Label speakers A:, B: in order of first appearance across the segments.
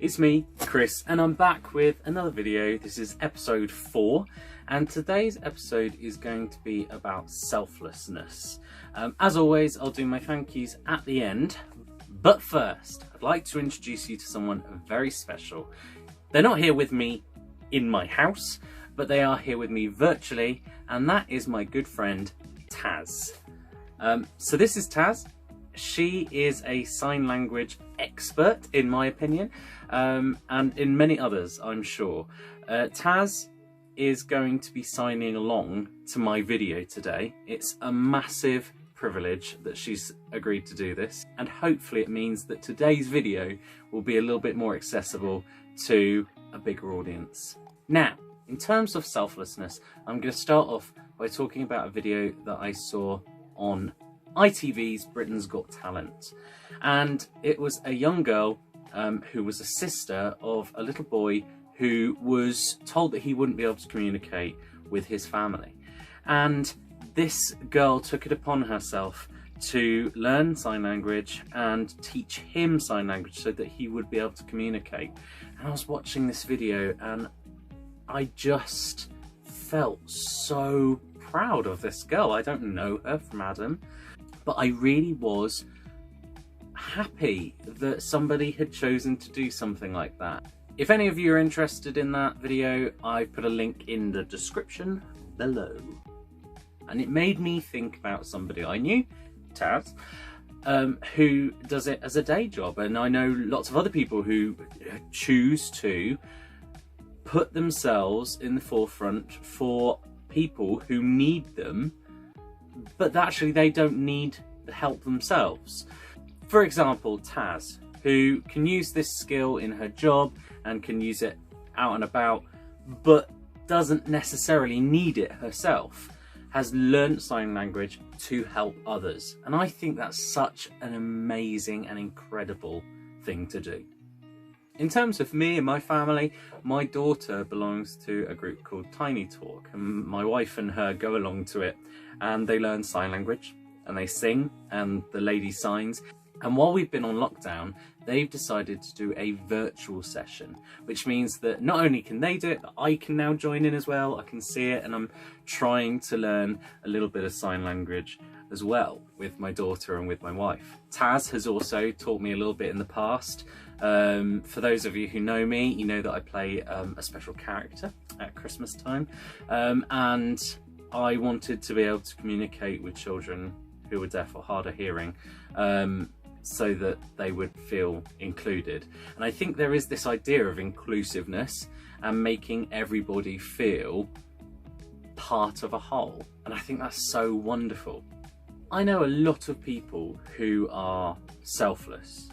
A: It's me, Chris, and I'm back with another video. This is episode 4, and today's episode is going to be about selflessness. As always, I'll do my thank yous at the end, but first, I'd like to introduce you to someone very special. They're not here with me in my house, but they are here with me virtually, and that is my good friend, Taz. So this is Taz. She is a sign language expert, in my opinion, and in many others, I'm sure. Taz is going to be signing along to my video today. It's a massive privilege that she's agreed to do this, and hopefully it means that today's video will be a little bit more accessible to a bigger audience. Now, in terms of selflessness, I'm going to start off by talking about a video that I saw on ITV's Britain's Got Talent, and it was a young girl who was a sister of a little boy who was told that he wouldn't be able to communicate with his family, and this girl took it upon herself to learn sign language and teach him sign language so that he would be able to communicate. And I was watching this video and I just felt so proud of this girl. I don't know her from Adam, but I really was happy that somebody had chosen to do something like that. If any of you are interested in that video, I've put a link in the description below. And it made me think about somebody I knew, Taz, who does it as a day job. And I know lots of other people who choose to put themselves in the forefront for people who need them, but actually they don't need the help themselves. For example, Taz, who can use this skill in her job and can use it out and about, but doesn't necessarily need it herself, has learnt sign language to help others. And I think that's such an amazing and incredible thing to do. In terms of me and my family, my daughter belongs to a group called Tiny Talk, and my wife and her go along to it, and they learn sign language and they sing and the lady signs. And while we've been on lockdown, they've decided to do a virtual session, which means that not only can they do it, but I can now join in as well. I can see it, and I'm trying to learn a little bit of sign language as well with my daughter and with my wife. Taz has also taught me a little bit in the past. For those of you who know me, you know that I play a special character at Christmas time, and I wanted to be able to communicate with children who were deaf or hard of hearing, so that they would feel included. And I think there is this idea of inclusiveness and making everybody feel part of a whole, and I think that's so wonderful. I know a lot of people who are selfless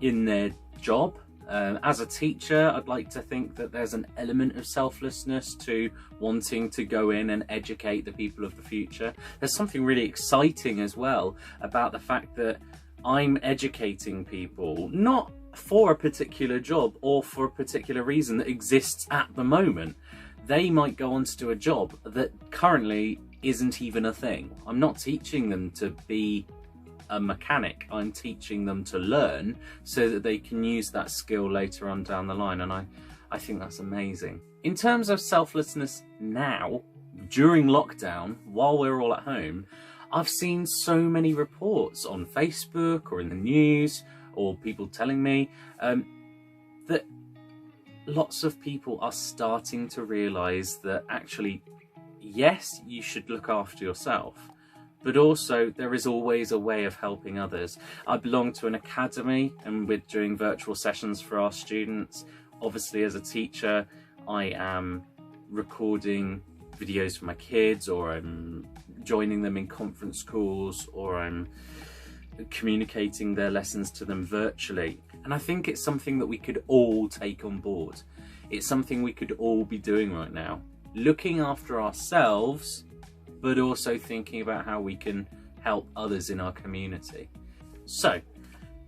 A: in their job. As a teacher, I'd like to think that there's an element of selflessness to wanting to go in and educate the people of the future. There's something really exciting as well about the fact that I'm educating people, not for a particular job or for a particular reason that exists at the moment. They might go on to do a job that currently isn't even a thing. I'm not teaching them to be a mechanic, I'm teaching them to learn so that they can use that skill later on down the line, and I think that's amazing. In terms of selflessness now, during lockdown, while we're all at home, I've seen so many reports on Facebook or in the news, or people telling me that lots of people are starting to realise that actually, yes, you should look after yourself, but also there is always a way of helping others. I belong to an academy, and we're doing virtual sessions for our students. Obviously, as a teacher, I am recording videos for my kids, or I'm joining them in conference calls, or I'm communicating their lessons to them virtually. And I think it's something that we could all take on board. It's something we could all be doing right now. Looking after ourselves, but also thinking about how we can help others in our community. So,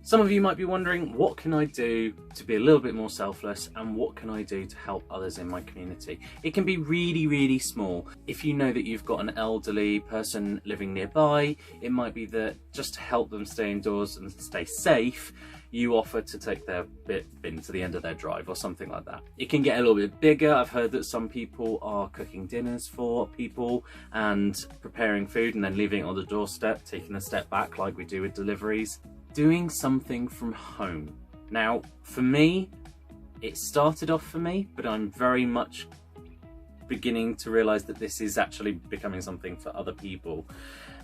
A: Some of you might be wondering, what can I do to be a little bit more selfless, and what can I do to help others in my community? It can be really, really small. If you know that you've got an elderly person living nearby, it might be that just to help them stay indoors and stay safe, you offer to take their bin to the end of their drive or something like that. It can get a little bit bigger. I've heard that some people are cooking dinners for people and preparing food and then leaving it on the doorstep, taking a step back like we do with deliveries. Doing something from home. Now, for me, it started off for me, but I'm very much beginning to realise that this is actually becoming something for other people.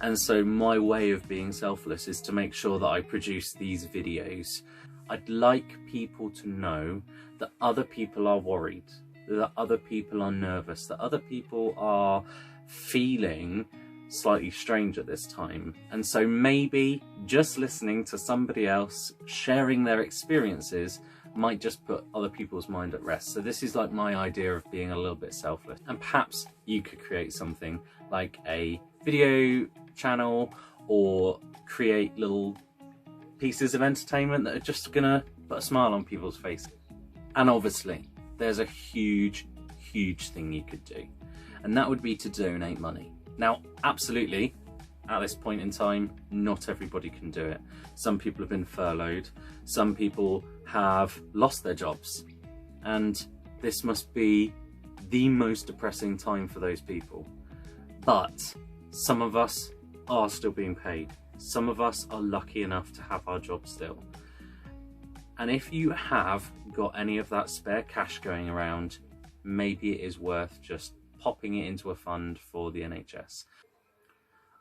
A: And so my way of being selfless is to make sure that I produce these videos. I'd like people to know that other people are worried, that other people are nervous, that other people are feeling slightly strange at this time. And so maybe just listening to somebody else sharing their experiences might just put other people's mind at rest. So this is like my idea of being a little bit selfless. And perhaps you could create something like a video channel or create little pieces of entertainment that are just gonna put a smile on people's faces. And obviously there's a huge thing you could do, and that would be to donate money. Now, absolutely, at this point in time, not everybody can do it. Some people have been furloughed, some people have lost their jobs, and this must be the most depressing time for those people. But some of us are still being paid. Some of us are lucky enough to have our jobs still. And if you have got any of that spare cash going around, maybe it is worth just popping it into a fund for the NHS.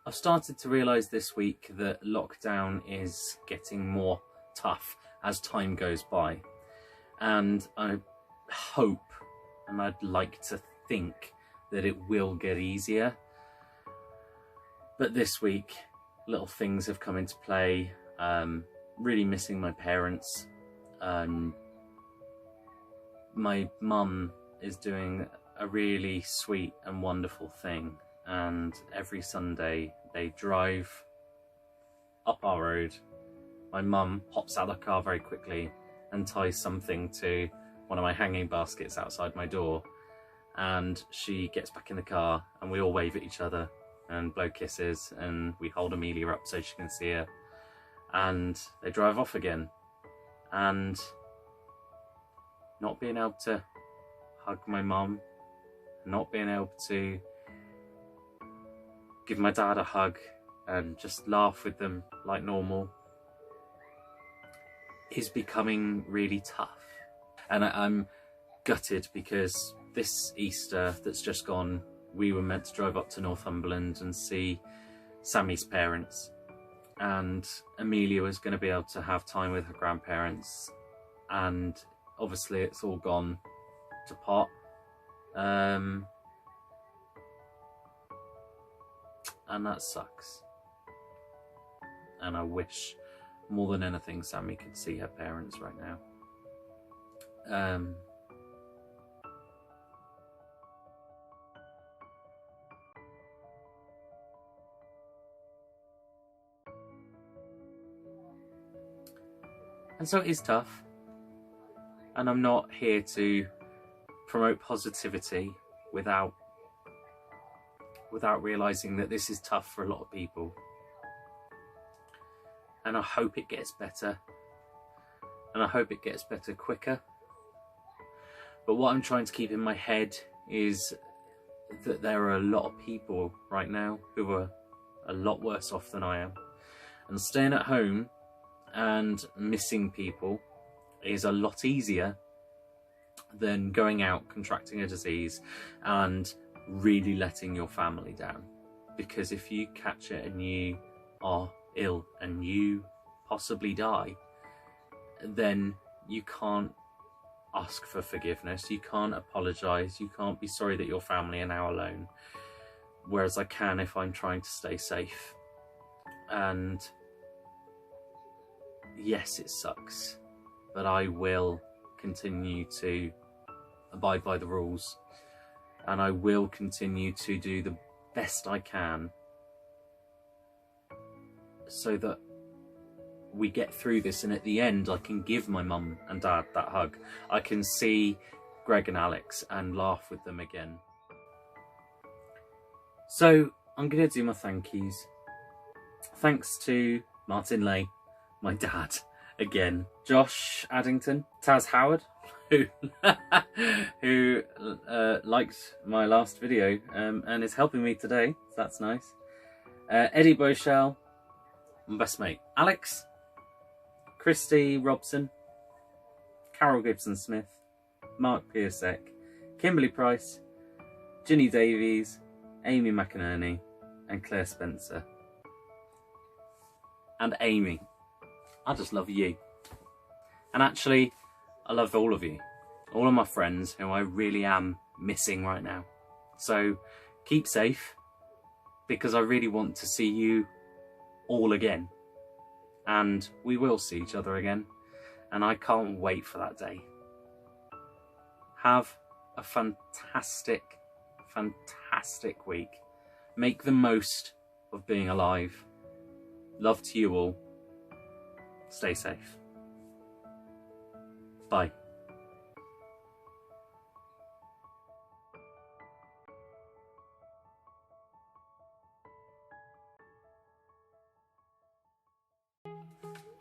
A: I've started to realise this week that lockdown is getting more tough as time goes by, and I hope, and I'd like to think, that it will get easier. But this week little things have come into play. Really missing my parents. My mum is doing a really sweet and wonderful thing, and every Sunday they drive up our road. My mum hops out of the car very quickly and ties something to one of my hanging baskets outside my door, and she gets back in the car and we all wave at each other and blow kisses, and we hold Amelia up so she can see her, and they drive off again. And not being able to hug my mum, not being able to give my dad a hug and just laugh with them like normal is becoming really tough. And I'm gutted because this Easter that's just gone, we were meant to drive up to Northumberland and see Sammy's parents, and Amelia was going to be able to have time with her grandparents, and obviously it's all gone to pot. And that sucks. And I wish more than anything Sammy could see her parents right now. And so it is tough, and I'm not here to promote positivity without realising that this is tough for a lot of people. And I hope it gets better, and I hope it gets better quicker. But what I'm trying to keep in my head is that there are a lot of people right now who are a lot worse off than I am, and staying at home and missing people is a lot easier than going out, contracting a disease and really letting your family down. Because if you catch it and you are ill and you possibly die, then you can't ask for forgiveness, you can't apologise, you can't be sorry that your family are now alone, whereas I can if I'm trying to stay safe. And yes, it sucks, but I will continue to abide by the rules, and I will continue to do the best I can so that we get through this, and at the end I can give my mum and dad that hug. I can see Greg and Alex and laugh with them again. So I'm going to do my thank yous. Thanks to Martin Lay, my dad, again, Josh Addington, Tasmin Halward, who liked my last video and is helping me today, so that's nice. Eddie Boshell, my best mate Alex, Christy Robson, Carol Gibson Smith, Mark Piersek, Kimberly Price, Ginny Davies, Amy McInerney and Claire Spencer. And Amy, I just love you. And actually, I love all of you, all of my friends who I really am missing right now. So keep safe, because I really want to see you all again. And we will see each other again. And I can't wait for that day. Have a fantastic, fantastic week. Make the most of being alive. Love to you all. Stay safe. Bye.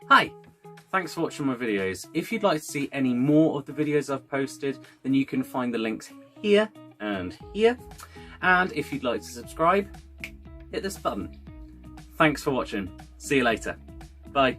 A: Hi, thanks for watching my videos. If you'd like to see any more of the videos I've posted, then you can find the links here and here. And if you'd like to subscribe, hit this button. Thanks for watching. See you later. Bye.